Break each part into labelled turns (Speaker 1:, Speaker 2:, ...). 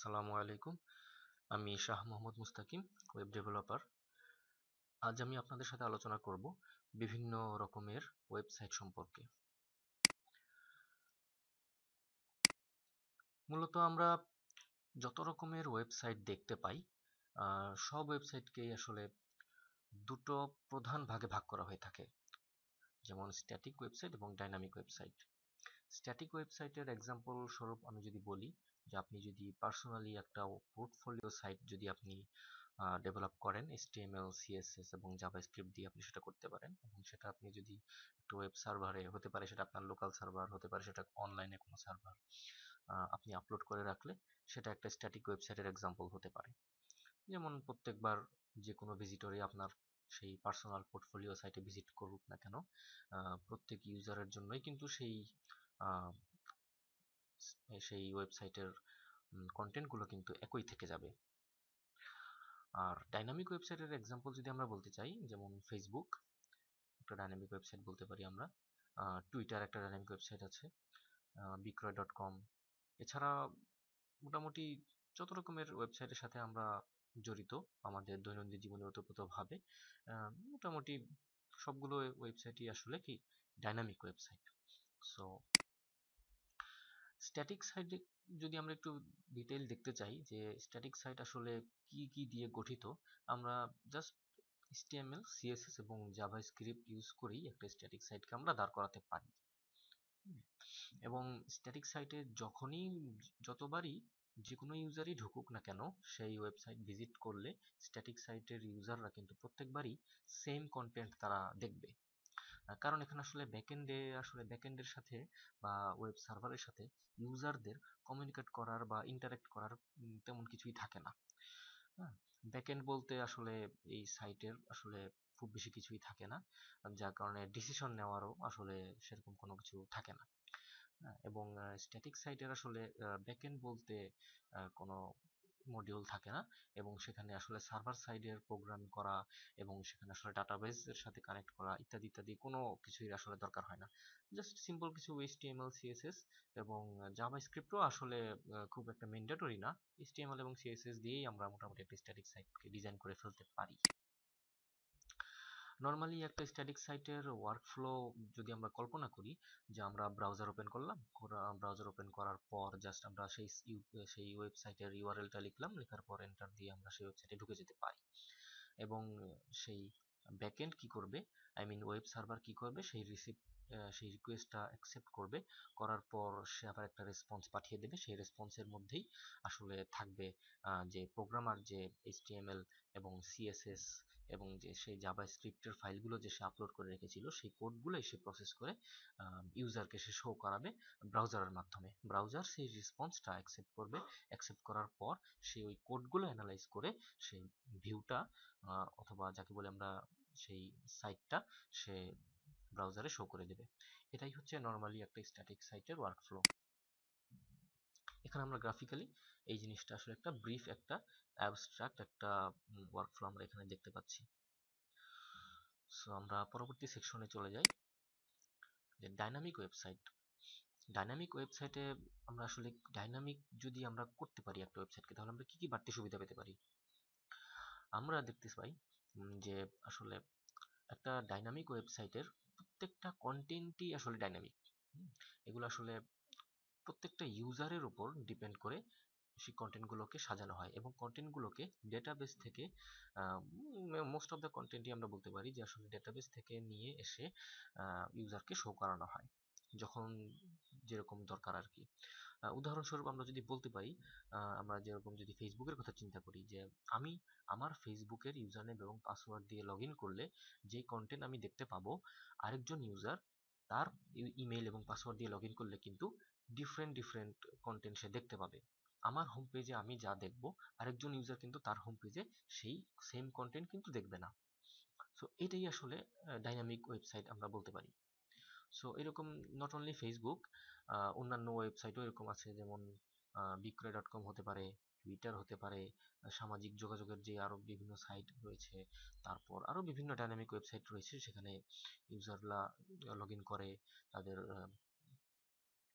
Speaker 1: আসসালামু আলাইকুম। আমি শাহ মোহাম্মদ মুস্তাকিম, ওয়েব ডেভেলপার। আজ আমি আপনাদের সাথে আলোচনা করব বিভিন্ন রকমের ওয়েবসাইট সম্পর্কে। মূলত আমরা যত রকমের ওয়েবসাইট দেখতে পাই, সব ওয়েবসাইটকেই আসলে দুটো প্রধান ভাগে ভাগ করা হয়ে থাকে, যেমন স্ট্যাটিক ওয়েবসাইট এবং ডাইনামিক ওয়েবসাইট। স্ট্যাটিক ওয়েবসাইটের এক্সাম্পল স্বরূপ আমি যদি বলি যে আপনি যদি পার্সোনালি একটা পোর্টফোলিও সাইট যদি আপনি ডেভেলপ করেন HTML, CSS এবং জাভাস্ক্রিপ্ট দিয়ে আপনি সেটা করতে পারেন, এবং সেটা আপনি যদি একটা ওয়েব সার্ভারে, হতে পারে সেটা আপনার লোকাল সার্ভার, হতে পারে সেটা অনলাইনে কোনো সার্ভার, আপনি আপলোড করে রাখলে সেটা একটা স্ট্যাটিক ওয়েবসাইটের এক্সাম্পল হতে পারে। যেমন প্রত্যেকবার যে কোনো ভিজিটরই আপনার সেই পার্সোনাল পোর্টফোলিও সাইটে ভিজিট করুক না কেন, প্রত্যেক ইউজারের জন্যই কিন্তু আহ, সেই ওয়েবসাইটের কন্টেন্টগুলো কিন্তু একই থেকে যাবে। আর ডাইনামিক ওয়েবসাইটের এক্সাম্পল যদি আমরা বলতে চাই, যেমন ফেসবুক একটা ডাইনামিক ওয়েবসাইট বলতে পারি আমরা, টুইটার একটা ডাইনামিক ওয়েবসাইট আছে, বিক্রয়.com। এছাড়া মোটামুটি যত রকমের ওয়েবসাইটের সাথে আমরা জড়িত আমাদের দৈনন্দিন জীবনে ওতপ্রোতভাবে, মোটামুটি সবগুলো ওয়েবসাইটই আসলে কি ডাইনামিক ওয়েবসাইট। সো স্ট্যাটিক সাইটে যদি আমরা একটু ডিটেইল দেখতে চাই যে স্ট্যাটিক সাইট আসলে কি কি দিয়ে গঠিত, আমরা জাস্ট HTML, CSS এবং জাভাস্ক্রিপ্ট ইউজ করেই একটা স্ট্যাটিক সাইটকে আমরা দাঁড় করাতে পারি। এবং স্ট্যাটিক সাইটে যতবারই যে কোনো ইউজারই ঢুকুক না কেন, সেই ওয়েবসাইট ভিজিট করলে স্ট্যাটিক সাইটের ইউজাররা কিন্তু প্রত্যেকবারই সেম কন্টেন্ট তারা দেখবে। কারণ এখানে আসলে ব্যাকএন্ডের সাথে বা ওয়েব সার্ভারের সাথে ইউজারদের কমিউনিকেট করার বা ইন্টারেক্ট করার তেমন কিছুই থাকে না। হ্যাঁ, ব্যাকএন্ড বলতে আসলে এই সাইটের আসলে খুব বেশি কিছুই থাকে না, যার কারণে ডিসিশন নেওয়ারও আসলে সেরকম কোনো কিছু থাকে না। এবং স্ট্যাটিক সাইটের আসলে ব্যাকএন্ড বলতে কোনো মডিউল থাকে না, এবং সেখানে আসলে সার্ভার সাইডের প্রোগ্রাম করা এবং সেখানে আসলে ডাটাবেসের সাথে কানেক্ট করা ইত্যাদি ইত্যাদি কোনো কিছুই আসলে দরকার হয় না। জাস্ট সিম্পল কিছু HTML, CSS এবং জাভাস্ক্রিপ্টও আসলে খুব একটা ম্যান্ডেটরি না। HTML এবং CSS দিয়েই আমরা মোটামুটি একটা স্ট্যাটিক সাইটকে ডিজাইন করে ফেলতে পারি। নর্মালি একটা স্ট্যাটিক সাইটের ওয়ার্কফ্লো যদি আমরা কল্পনা করি, যে আমরা ব্রাউজার ওপেন করলাম, ব্রাউজার ওপেন করার পর জাস্ট আমরা সেই ওয়েবসাইটের ইউআরএলটা লিখলাম, লেখার পর এন্টার দিয়ে আমরা সেই ওয়েবসাইটে ঢুকে যেতে পারি। এবং সেই ব্যাকএন্ড কি করবে, আই মিন ওয়েব সার্ভার কি করবে, সেই রিকোয়েস্টটা অ্যাকসেপ্ট করবে, করার পর সে আবার একটা রেসপন্স পাঠিয়ে দেবে। সেই রেসপন্সের মধ্যেই আসলে থাকবে যে প্রোগ্রামার যে HTML এবং CSS এবং যে সেই জাভাস্ক্রিপ্টের ফাইলগুলো যে সে আপলোড করে রেখেছিল, সেই কোডগুলো সে প্রসেস করে ইউজারকে সে শো করাবে ব্রাউজারের মাধ্যমে। ব্রাউজার সেই রেসপন্সটা অ্যাকসেপ্ট করবে, অ্যাকসেপ্ট করার পর সে ওই কোডগুলো অ্যানালাইজ করে সেই ভিউটা অথবা যাকে বলে আমরা সেই সাইটটা সে ব্রাউজারে শো করে দেবে। এটাই হচ্ছে নর্মালি একটা স্ট্যাটিক সাইটের ওয়ার্কফ্লো। এখানে আমরা গ্রাফিক্যালি এই জিনিসটা আসলে একটা ব্রিফ, একটা অ্যাবস্ট্রাক্ট একটা ওয়ার্কফ্লো আমরা এখানে দেখতে পাচ্ছি। সো আমরা পরবর্তী সেকশনে চলে যাই, যে ডাইনামিক ওয়েবসাইট। ডাইনামিক ওয়েবসাইটে আমরা আসলে ডাইনামিক যদি আমরা করতে পারি একটা ওয়েবসাইটকে, তাহলে আমরা কি কি বাড়তি সুবিধা পেতে পারি। আমরা দেখতে পাই যে আসলে একটা ডাইনামিক ওয়েবসাইটের প্রত্যেকটা কন্টেন্টই আসলে ডাইনামিক। এগুলো আসলে প্রত্যেকটা ইউজারের উপর ডিপেন্ড করে সেই কন্টেন্টগুলোকে সাজানো হয়, এবং কন্টেন্টগুলোকে ডেটাবেস থেকে, মোস্ট অফ দ্য কন্টেন্টই আমরা বলতে পারি যে আসলে ডেটাবেস থেকে নিয়ে এসে ইউজারকে শো করানো হয় যখন যেরকম দরকার আর কি। উদাহরণস্বরূপ আমরা যদি বলতে পারি, আমরা যেরকম যদি ফেসবুকের কথা চিন্তা করি, যে আমি আমার ফেসবুকের ইউজারনেম এবং পাসওয়ার্ড দিয়ে লগ ইন করলে যে কন্টেন্ট আমি দেখতে পাবো, আরেকজন ইউজার তার ইমেল এবং পাসওয়ার্ড দিয়ে লগ ইন করলে কিন্তু ডিফারেন্ট ডিফারেন্ট কন্টেন্ট সে দেখতে পাবে। আমার হোম পেজে আমি যা দেখবো, আরেকজন ইউজার কিন্তু তার হোম পেজে সেই সেম কন্টেন্ট কিন্তু দেখবে না। সো এটাই আসলে ডাইনামিক ওয়েবসাইট আমরা বলতে পারি। সো এরকম নট অনলি ফেসবুক, অন্যান্য ওয়েবসাইটও এরকম আছে, যেমন বিক্রয়.com হতে পারে, টুইটার হতে পারে, সামাজিক যোগাযোগের যে আরো বিভিন্ন সাইট রয়েছে, তারপর আরো বিভিন্ন ডাইনামিক ওয়েবসাইট রয়েছে, সেখানে ইউজাররা লগ ইন করে তাদের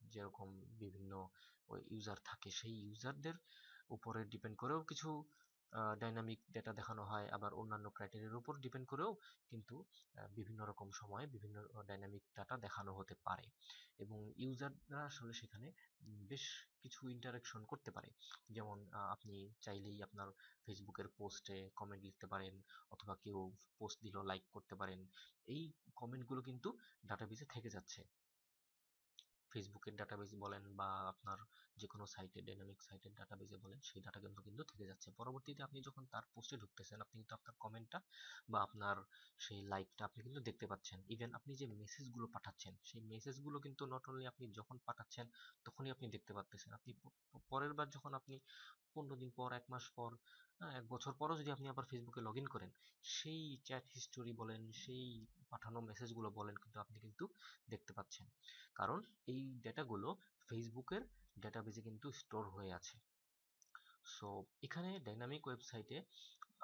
Speaker 1: যেরকম বিভিন্ন ইউজার থাকে, সেই ইউজারদের উপরে ডিপেন্ড করেও কিছু ডাইনামিক ডেটা দেখানো হয়, আবার অন্যান্য ক্রাইটেরিয়ার উপর ডিপেন্ড করেও কিন্তু বিভিন্ন রকম সময়ে বিভিন্ন ডাইনামিক ডাটা দেখানো হতে পারে। এবং ইউজাররা আসলে সেখানে বেশ কিছু ইন্টারাকশন করতে পারে। যেমন আপনি চাইলেই আপনার ফেসবুকের পোস্টে কমেন্ট লিখতে পারেন, অথবা কেউ পোস্ট দিল লাইক করতে পারেন। এই কমেন্টগুলো কিন্তু ডাটাবেসে থেকে যাচ্ছে। ফেসবুকের ডাটাবেস বলেন বা আপনার যে কোনো সাইটে, ডাইনামিক সাইটের ডাটাবেসে বলেন, সেই ডাটা কিন্তু থেকে যাচ্ছে। পরবর্তীতে আপনি যখন তার পোস্টে ঢুকতেছেন, আপনি কিন্তু আপনার কমেন্টটা বা আপনার সেই লাইকটা আপনি কিন্তু দেখতে পাচ্ছেন। ইভেন আপনি যে মেসেজগুলো পাঠাচ্ছেন, সেই মেসেজগুলো কিন্তু নট অনলি আপনি যখন পাঠাচ্ছেন তখনই আপনি দেখতে পাচ্ছেন, আপনি পরের বার যখন আপনি 15 দিন পর, 1 মাস পর, 1 বছর পরও যদি আপনি আবার ফেসবুকে লগ ইন করেন, সেই চ্যাট হিস্টোরি বলেন, সেই পাঠানো মেসেজগুলো বলেন, কিন্তু আপনি কিন্তু দেখতে পাচ্ছেন। কারণ এই ডেটাগুলো ফেসবুকের ডেটাবেজে কিন্তু স্টোর হয়ে আছে। সো এখানে ডাইনামিক ওয়েবসাইটে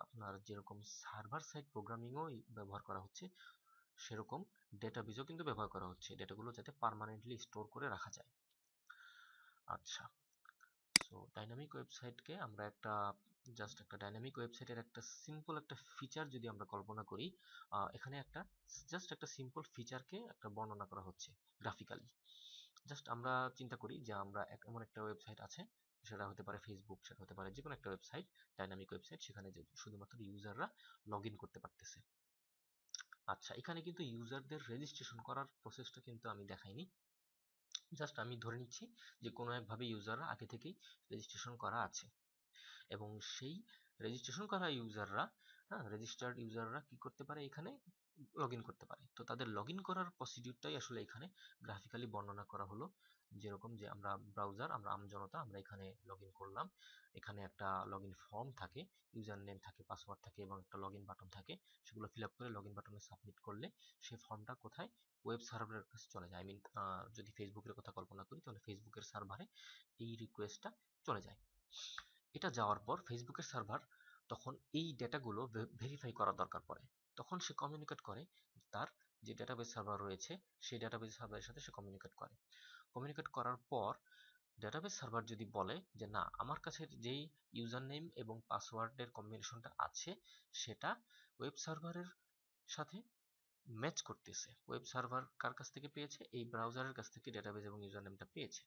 Speaker 1: আপনার যেরকম সার্ভার সাইড প্রোগ্রামিংও ব্যবহার করা হচ্ছে, সেরকম ডেটাবেজও কিন্তু ব্যবহার করা হচ্ছে, ডেটাগুলো যাতে পার্মানেন্টলি স্টোর করে রাখা যায়। আচ্ছা, সো ডাইনামিক ওয়েবসাইটকে আমরা একটা ডাইনামিক ওয়েবসাইটের একটা সিম্পল একটা ফিচার যদি আমরা কল্পনা করি, এখানে একটা সিম্পল ফিচারকে একটা বর্ণনা করা হচ্ছে গ্রাফিক্যালি। জাস্ট আমরা চিন্তা করি যে আমরা এমন একটা ওয়েবসাইট আছে, সেটা হতে পারে ফেসবুক, সেটা হতে পারে যে কোনো একটা ওয়েবসাইট, ডাইনামিক ওয়েবসাইট, সেখানে যে শুধুমাত্র ইউজাররা লগ ইন করতে পারতেছে। আচ্ছা, এখানে কিন্তু ইউজারদের রেজিস্ট্রেশন করার প্রসেসটা কিন্তু আমি দেখাইনি। জাস্ট আমি ধরে নিচ্ছি যে কোনো একভাবে ইউজাররা আগে থেকেই রেজিস্ট্রেশন করা আছে, এবং সেই রেজিস্ট্রেশন করা ইউজাররা, রেজিস্টার্ড ইউজাররা কি করতে পারে, এখানে লগ ইন করতে পারে। তো তাদের লগ ইন করার প্রসিডিউরটাই আসলে এখানে গ্রাফিক্যালি বর্ণনা করা হলো। যেরকম যে আমরা ব্রাউজার, আমরা আমজনতা, আমরা এখানে লগ ইন করলাম। এখানে একটা লগ ইন ফর্ম থাকে, ইউজার নেম থাকে, পাসওয়ার্ড থাকে, এবং একটা লগ ইন বাটন থাকে। সেগুলো ফিল আপ করে লগ ইন বাটনে সাবমিট করলে সেই ফর্মটা কোথায়, ওয়েব সার্ভারের কাছে চলে যায়। আই মিন, যদি ফেসবুকের কথা কল্পনা করি, তাহলে ফেসবুকের সার্ভারে এই রিকোয়েস্টটা চলে যায়। এটা যাওয়ার পর ফেসবুকের সার্ভার তখন এই ডেটাগুলো ভেরিফাই করার দরকার পড়ে। তখন সে কমিউনিকেট করে, তার যে ডেটাবেস সার্ভার রয়েছে সেই ডেটাবেস সার্ভারের সাথে সে কমিউনিকেট করে। কমিউনিকেট করার পর ডেটাবেস সার্ভার যদি বলে যে না, আমার কাছে যেই ইউজার নেম এবং পাসওয়ার্ডের কম্বিনেশনটা আছে, সেটা ওয়েব সার্ভারের সাথে ম্যাচ করতেছে। ওয়েব সার্ভার কার কাছ থেকে পেয়েছে? এই ব্রাউজারের কাছ থেকে ডেটাবেস এবং ইউজার নেমটা পেয়েছে।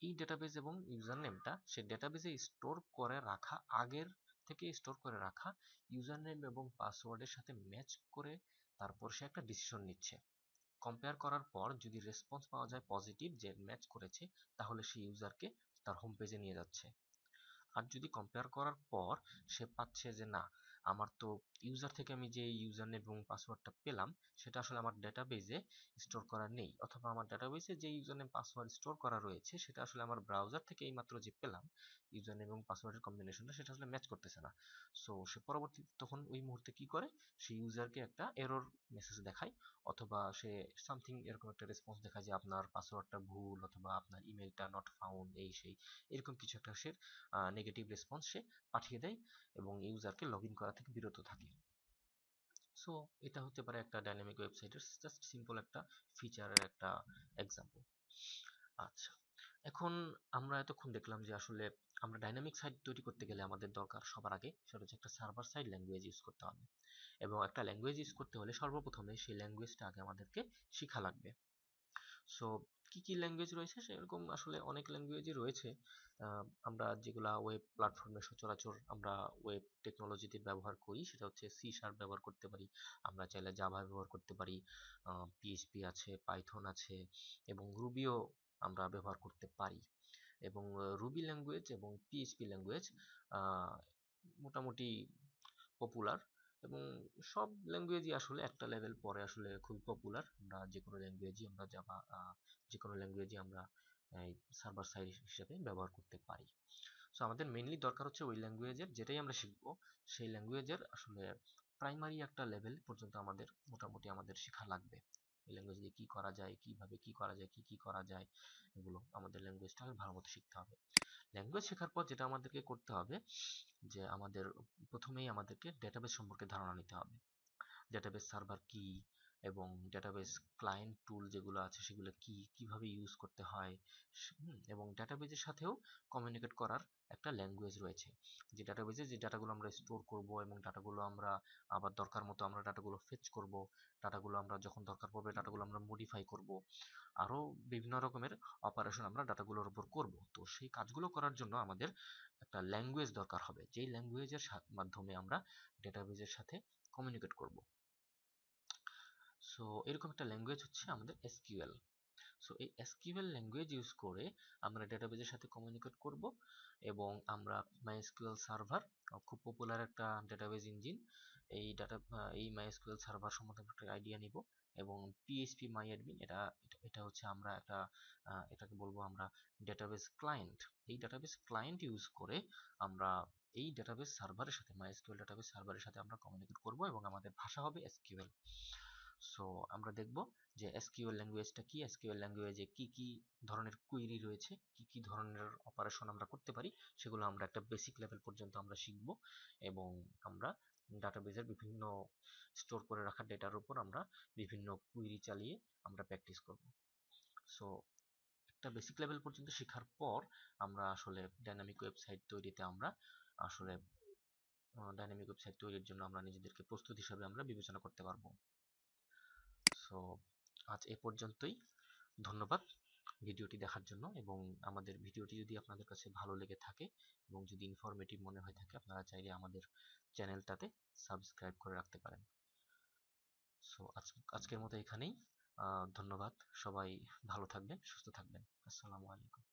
Speaker 1: এই ডেটাবেস এবং ইউজার নেমটা সে ডেটাবেসে স্টোর করে রাখা, আগের থেকে স্টোর করে রাখা ইউজার নেম এবং পাসওয়ার্ডের সাথে ম্যাচ করে তারপর সে একটা ডিসিশন নিচ্ছে। কম্পেয়ার করার পর যদি রেসপন্স পাওয়া যায় পজিটিভ, যে ম্যাচ করেছে, তাহলে সে ইউজারকে তার হোম পেজে নিয়ে যাচ্ছে। আর যদি কম্পেয়ার করার পর সে পাচ্ছে যে না, আমার তো ইউজার থেকে আমি যে ইউজার নেম এবং পাসওয়ার্ডটা পেলাম, সেটা আসলে আমার ডেটাবেজে স্টোর করা নেই, অথবা আমার ডেটাবেজে যে ইউজার নেম পাসওয়ার্ড স্টোর করা রয়েছে, সেটা আসলে আমার ব্রাউজার থেকে এইমাত্র যে পেলাম ইউজার নেম এবং পাসওয়ার্ডের কম্বিনেশনটা, সেটা আসলে ম্যাচ করতেছে না। সো সে পরবর্তী তখন ওই মুহূর্তে কি করে, সে ইউজারকে একটা এরর মেসেজ দেখায়, অথবা সে সামথিং এরকম একটা রেসপন্স দেখায় যে আপনার পাসওয়ার্ডটা ভুল, অথবা আপনার ইমেলটা নট ফাউন্ড, এই সেই এরকম কিছু একটা সে নেগেটিভ রেসপন্স সে পাঠিয়ে দেয়, এবং ইউজারকে লগ ইন করা থেকে বিরত থাকে। সো এটা হতে পারে একটা ডাইনামিক ওয়েবসাইটের জাস্ট সিম্পল একটা ফিচারের একটা এক্সাম্পল। আচ্ছা, এখন আমরা এতক্ষণ দেখলাম যে আসলে আমরা ডাইনামিক সাইট তৈরি করতে গেলে আমাদের দরকার সবার আগে, সেটা হচ্ছে একটা সার্ভার সাইড ল্যাঙ্গুয়েজ ইউজ করতে হবে। এবং একটা ল্যাঙ্গুয়েজ ইউজ করতে হলে সর্বপ্রথমে সেই ল্যাঙ্গুয়েজটা আগে আমাদেরকে শেখা লাগবে। সো কি কি ল্যাঙ্গুয়েজ রয়েছে, সেরকম আসলে অনেক ল্যাঙ্গুয়েজই রয়েছে। আমরা যেগুলা ওয়েব প্ল্যাটফর্মে সচরাচর আমরা ওয়েব টেকনোলজিতে ব্যবহার করি, সেটা হচ্ছে সি শার্প ব্যবহার করতে পারি, আমরা চাইলে জাভা ব্যবহার করতে পারি, পিএইচপি আছে, পাইথন আছে, এবং রুবিও আমরা ব্যবহার করতে পারি। এবং রুবি ল্যাঙ্গুয়েজ এবং পিএইচপি ল্যাঙ্গুয়েজ মোটামুটি পপুলার, এবং সব ল্যাঙ্গুয়েজই আসলে একটা লেভেল পরে আসলে খুব পপুলার। আমরা যে কোনো ল্যাঙ্গুয়েজই আমরা জাভা, যে কোনো ল্যাঙ্গুয়েজই আমরা সার্ভার সাইড হিসেবে ব্যবহার করতে পারি। সো আমাদের মেইনলি দরকার হচ্ছে ওই ল্যাঙ্গুয়েজের, যেটাই আমরা শিখবো সেই ল্যাঙ্গুয়েজের আসলে প্রাইমারি একটা লেভেল পর্যন্ত আমাদের মোটামুটি আমাদের শেখা লাগবে। এই ল্যাঙ্গুয়েজ দিয়ে কি করা যায়, কিভাবে কি করা যায়, কি কি করা যায়, এগুলো আমাদের ল্যাঙ্গুয়েজটা ভালো মতো শিখতে হবে। ল্যাঙ্গুয়েজ শেখার পর যেটা আমাদেরকে করতে হবে, যে আমাদের প্রথমেই আমাদেরকে ডেটাবেস সম্পর্কে ধারণা নিতে হবে। ডেটাবেস সার্ভার কি, এবং ডেটাবেস ক্লায়েন্ট টুল যেগুলো আছে সেগুলো কিভাবে ইউজ করতে হয়, এবং ডেটাবেজের সাথেও কমিউনিকেট করার একটা ল্যাঙ্গুয়েজ রয়েছে। যে ডেটাবেজে যে ডাটাগুলো আমরা স্টোর করব এবং ডাটাগুলো আমরা আবার দরকার মতো আমরা ডাটাগুলো ফেচ করব, ডাটাগুলো আমরা যখন দরকার পড়বে ডাটাগুলো আমরা মডিফাই করব, আরও বিভিন্ন রকমের অপারেশন আমরা ডাটাগুলোর উপর করব। তো সেই কাজগুলো করার জন্য আমাদের একটা ল্যাঙ্গুয়েজ দরকার হবে, যেই ল্যাঙ্গুয়েজের মাধ্যমে আমরা ডেটাবেজের সাথে কমিউনিকেট করব। সো এরকম একটা ল্যাঙ্গুয়েজ হচ্ছে আমাদের এসকিউএল। সো এই এসকিউএল ল্যাঙ্গুয়েজ ইউজ করে আমরা ডেটাবেজের সাথে কমিউনিকেট করব, এবং আমরা মাইএসকিউএল সার্ভার, খুব পপুলার একটা ডেটাবেজ ইঞ্জিন, এই মাইএসকিউএল সার্ভার সম্বন্ধে একটা আইডিয়া নিব, এবং পিএইচপি মাইঅ্যাডমিন এটা হচ্ছে আমরা এটাকে বলবো আমরা ডেটাবেজ ক্লায়েন্ট। এই ডেটাবেজ ক্লায়েন্ট ইউজ করে আমরা এই ডেটাবেজ সার্ভারের সাথে, মাইএসকিউএল ডেটাবেজ সার্ভারের সাথে আমরা কমিউনিকেট করব, এবং আমাদের ভাষা হবে এসকিউএল। সো আমরা দেখব যে এসকিউএল ল্যাঙ্গুয়েজটা কি, এসকিউএল ল্যাঙ্গুয়েজে কি কি ধরনের কুইরি রয়েছে, কি কি ধরনের অপারেশন আমরা করতে পারি, সেগুলো আমরা একটা বেসিক লেভেল পর্যন্ত আমরা শিখব, এবং আমরা ডাটাবেজের বিভিন্ন স্টোর করে রাখা ডেটার উপর আমরা বিভিন্ন কুইরি চালিয়ে আমরা প্র্যাকটিস করব। সো একটা বেসিক লেভেল পর্যন্ত শেখার পর আমরা আসলে ডাইনামিক ওয়েবসাইট তৈরিতে আমরা আসলে ডাইনামিক ওয়েবসাইট তৈরির জন্য আমরা নিজেদেরকে প্রস্তুত হিসাবে আমরা বিবেচনা করতে পারবো। সো আজ এ পর্যন্তই। ধন্যবাদ ভিডিওটি দেখার জন্য, এবং আমাদের ভিডিওটি যদি আপনাদের কাছে ভালো লেগে থাকে এবং যদি ইনফরমেটিভ মনে হয়ে থাকে, আপনারা চাইলে আমাদের চ্যানেলটাতে সাবস্ক্রাইব করে রাখতে পারেন। সো আজকের মতো এখানেই। ধন্যবাদ। সবাই ভালো থাকবেন, সুস্থ থাকবেন। আসসালামু আলাইকুম।